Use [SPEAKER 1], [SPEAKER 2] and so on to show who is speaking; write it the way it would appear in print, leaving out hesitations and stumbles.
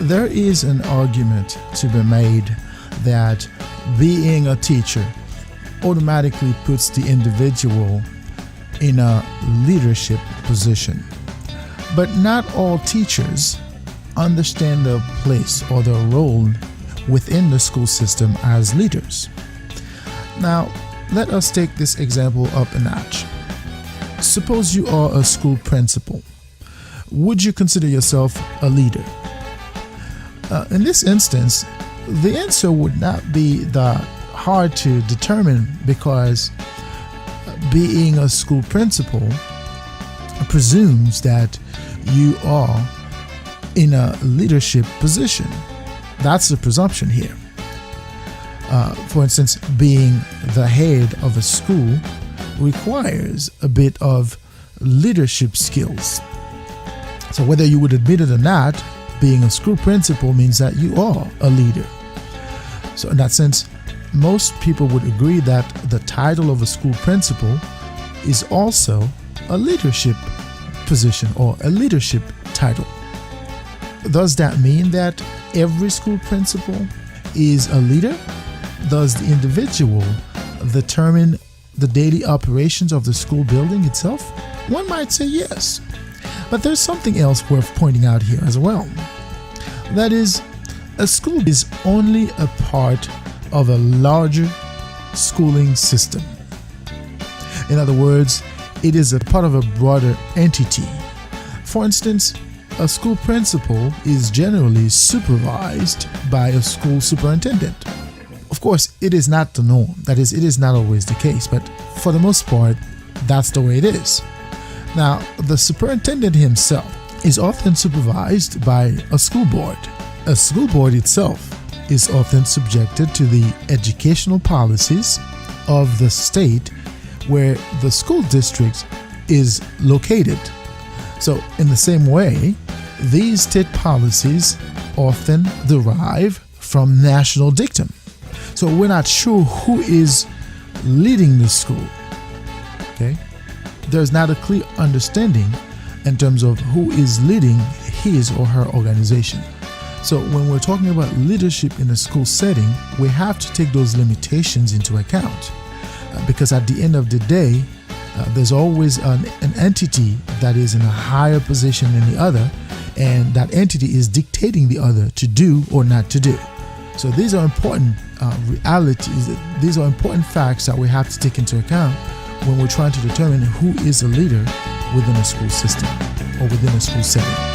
[SPEAKER 1] there is an argument to be made that being a teacher automatically puts the individual in a leadership position. But not all teachers understand their place or their role within the school system as leaders. Now, let us take this example up a notch. Suppose you are a school principal. Would you consider yourself a leader? In this instance, the answer would not be that hard to determine, because being a school principal presumes that you are in a leadership position. That's the presumption here. For instance, being the head of a school requires a bit of leadership skills. So whether you would admit it or not, being a school principal means that you are a leader. So in that sense, most people would agree that the title of a school principal is also a leadership position or a leadership title. Does that mean that every school principal is a leader? Does the individual determine the daily operations of the school building itself? One might say yes. But there's something else worth pointing out here as well. That is, a school is only a part of a larger schooling system. In other words, it is a part of a broader entity. For instance, a school principal is generally supervised by a school superintendent. Of course, it is not the norm. That is, it is not always the case, but for the most part, that's the way it is. Now, the superintendent himself is often supervised by a school board. A school board itself is often subjected to the educational policies of the state where the school district is located. So, in the same way, these state policies often derive from national dictum. So we're not sure who is leading the school. Okay? There's not a clear understanding in terms of who is leading his or her organization. So when we're talking about leadership in a school setting, we have to take those limitations into account. Because at the end of the day, there's always an entity that is in a higher position than the other, and that entity is dictating the other to do or not to do. So these are important realities, these are important facts that we have to take into account when we're trying to determine who is a leader within a school system or within a school setting.